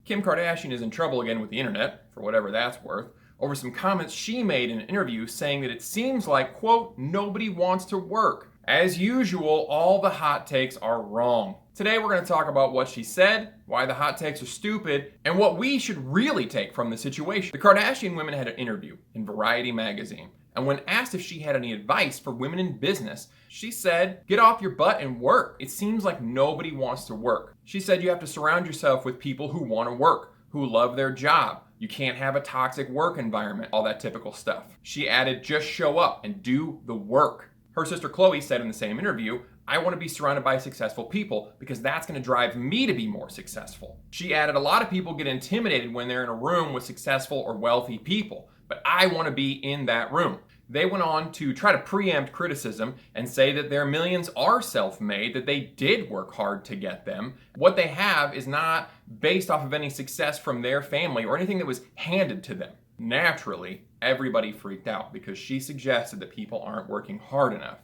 Kim Kardashian is in trouble again with the internet, for whatever that's worth, over some comments she made in an interview saying that it seems like, quote, nobody wants to work. As usual, all the hot takes are wrong. Today we're going to talk about what she said, why the hot takes are stupid, and what we should really take from the situation. The Kardashian women had an interview in Variety magazine, and when asked if she had any advice for women in business, she said, get off your butt and work. It seems like nobody wants to work. She said you have to surround yourself with people who want to work, who love their job. You can't have a toxic work environment, all that typical stuff. She added, just show up and do the work. Her sister Khloe said in the same interview, I want to be surrounded by successful people because that's going to drive me to be more successful. She added, a lot of people get intimidated when they're in a room with successful or wealthy people, but I want to be in that room. They went on to try to preempt criticism and say that their millions are self-made, that they did work hard to get them. What they have is not based off of any success from their family or anything that was handed to them. Naturally, everybody freaked out because she suggested that people aren't working hard enough.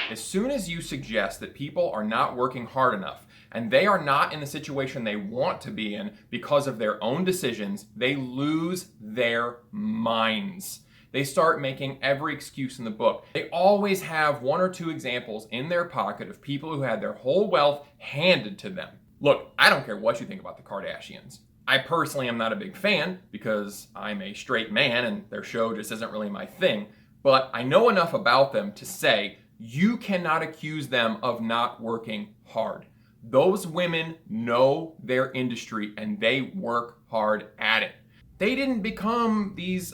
As soon as you suggest that people are not working hard enough and they are not in the situation they want to be in because of their own decisions, they lose their minds. They start making every excuse in the book. They always have one or two examples in their pocket of people who had their whole wealth handed to them. Look, I don't care what you think about the Kardashians. I personally am not a big fan because I'm a straight man and their show just isn't really my thing. But I know enough about them to say you cannot accuse them of not working hard. Those women know their industry and they work hard at it. They didn't become these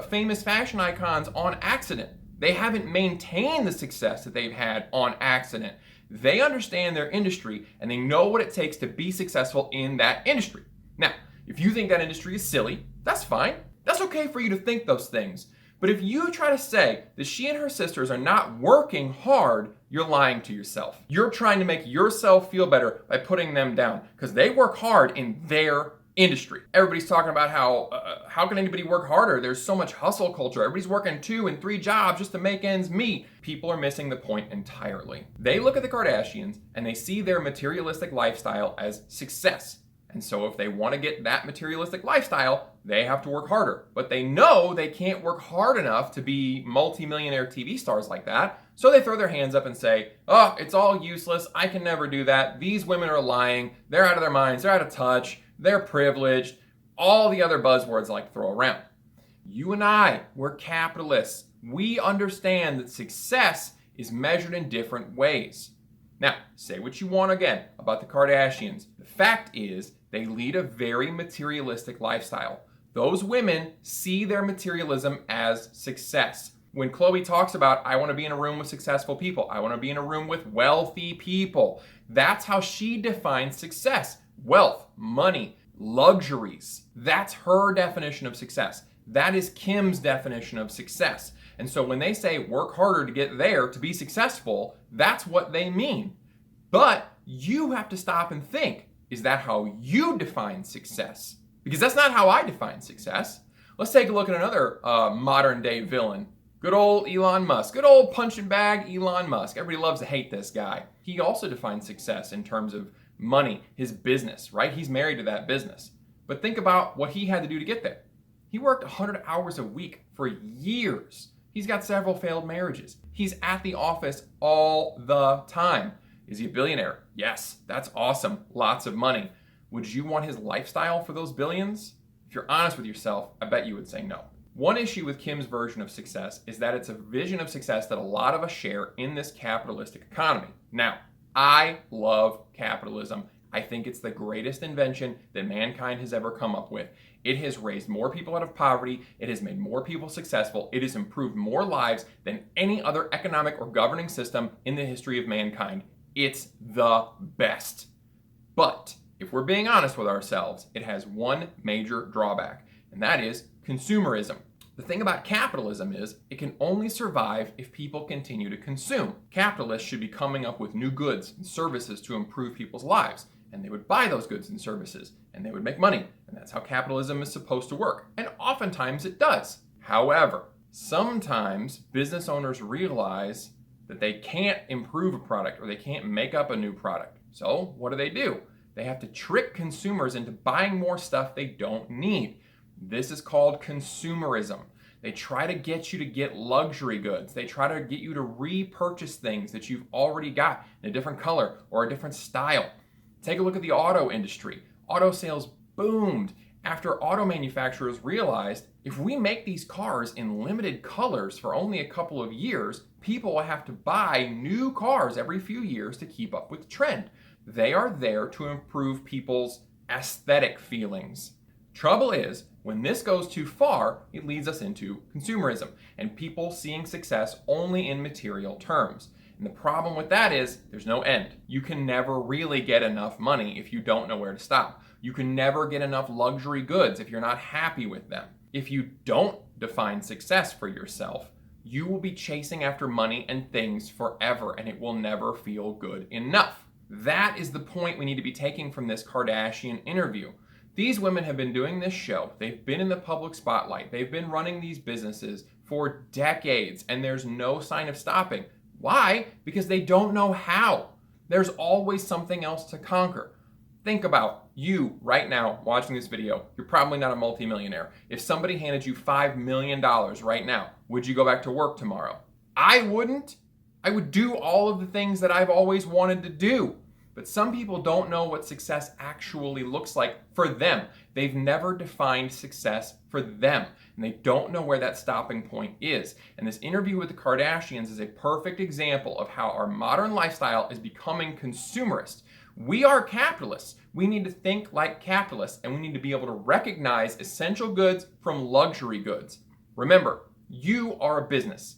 famous fashion icons on accident. They haven't maintained the success that they've had on accident. They understand their industry and they know what it takes to be successful in that industry. Now, if you think that industry is silly, that's fine. That's okay for you to think those things. But if you try to say that she and her sisters are not working hard, you're lying to yourself. You're trying to make yourself feel better by putting them down because they work hard in their industry. Everybody's talking about how can anybody work harder? There's so much hustle culture. Everybody's working 2 and 3 jobs just to make ends meet. People are missing the point entirely. They look at the Kardashians and they see their materialistic lifestyle as success. And so if they want to get that materialistic lifestyle, they have to work harder. But they know they can't work hard enough to be multi-millionaire TV stars like that. So they throw their hands up and say, oh, it's all useless. I can never do that. These women are lying. They're out of their minds. They're out of touch. They're privileged, all the other buzzwords I like to throw around. You and I, we're capitalists. We understand that success is measured in different ways. Now, say what you want again about the Kardashians. The fact is, they lead a very materialistic lifestyle. Those women see their materialism as success. When Khloe talks about, I want to be in a room with successful people, I want to be in a room with wealthy people, that's how she defines success. Wealth, money, luxuries. That's her definition of success. That is Kim's definition of success. And so when they say work harder to get there to be successful, that's what they mean. But you have to stop and think, is that how you define success? Because that's not how I define success. Let's take a look at another modern day villain. Good old Elon Musk. Good old punching bag Elon Musk. Everybody loves to hate this guy. He also defines success in terms of money, his business, right? He's married to that business. But think about what he had to do to get there. He worked 100 hours a week for years. He's got several failed marriages. He's at the office all the time. Is he a billionaire? Yes, that's awesome. Lots of money. Would you want his lifestyle for those billions? If you're honest with yourself, I bet you would say no. One issue with Kim's version of success is that it's a vision of success that a lot of us share in this capitalistic economy. Now, I love capitalism. I think it's the greatest invention that mankind has ever come up with. It has raised more people out of poverty. It has made more people successful. It has improved more lives than any other economic or governing system in the history of mankind. It's the best. But if we're being honest with ourselves, it has one major drawback, and that is consumerism. The thing about capitalism is it can only survive if people continue to consume. Capitalists should be coming up with new goods and services to improve people's lives, and they would buy those goods and services, and they would make money, and that's how capitalism is supposed to work. And oftentimes it does. However, sometimes business owners realize that they can't improve a product or they can't make up a new product. So what do? They have to trick consumers into buying more stuff they don't need. This is called consumerism. They try to get you to get luxury goods. They try to get you to repurchase things that you've already got in a different color or a different style. Take a look at the auto industry. Auto sales boomed after auto manufacturers realized if we make these cars in limited colors for only a couple of years, people will have to buy new cars every few years to keep up with the trend. They are there to improve people's aesthetic feelings. Trouble is, when this goes too far, it leads us into consumerism and people seeing success only in material terms. And the problem with that is there's no end. You can never really get enough money if you don't know where to stop. You can never get enough luxury goods if you're not happy with them. If you don't define success for yourself, you will be chasing after money and things forever, and it will never feel good enough. That is the point we need to be taking from this Kardashian interview. These women have been doing this show. They've been in the public spotlight. They've been running these businesses for decades, and there's no sign of stopping. Why? Because they don't know how. There's always something else to conquer. Think about you right now watching this video. You're probably not a multimillionaire. If somebody handed you $5 million right now, would you go back to work tomorrow? I wouldn't. I would do all of the things that I've always wanted to do. But some people don't know what success actually looks like for them. They've never defined success for them, and they don't know where that stopping point is. And this interview with the Kardashians is a perfect example of how our modern lifestyle is becoming consumerist. We are capitalists. We need to think like capitalists, and we need to be able to recognize essential goods from luxury goods. Remember, you are a business.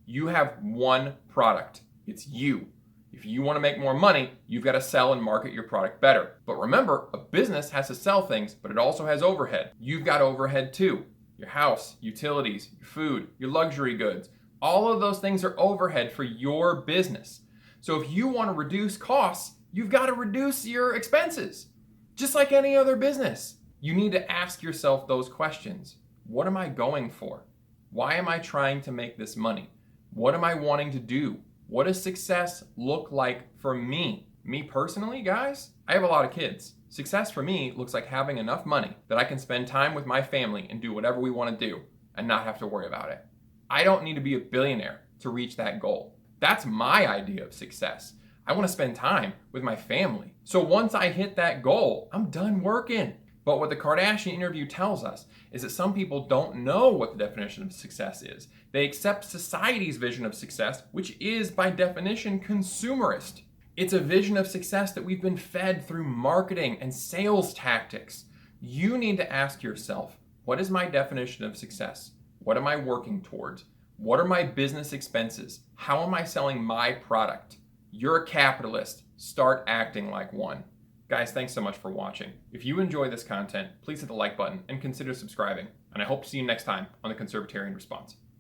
You have one product. It's you. If you want to make more money, you've got to sell and market your product better. But remember, a business has to sell things, but it also has overhead. You've got overhead too. Your house, utilities, your food, your luxury goods. All of those things are overhead for your business. So if you want to reduce costs, you've got to reduce your expenses. Just like any other business. You need to ask yourself those questions. What am I going for? Why am I trying to make this money? What am I wanting to do? What does success look like for me? Me personally, guys, I have a lot of kids. Success for me looks like having enough money that I can spend time with my family and do whatever we want to do and not have to worry about it. I don't need to be a billionaire to reach that goal. That's my idea of success. I want to spend time with my family. So once I hit that goal, I'm done working. But what the Kardashian interview tells us is that some people don't know what the definition of success is. They accept society's vision of success, which is by definition consumerist. It's a vision of success that we've been fed through marketing and sales tactics. You need to ask yourself, what is my definition of success? What am I working towards? What are my business expenses? How am I selling my product? You're a capitalist. Start acting like one. Guys, thanks so much for watching. If you enjoy this content, please hit the like button and consider subscribing. And I hope to see you next time on the Conservatarian Response.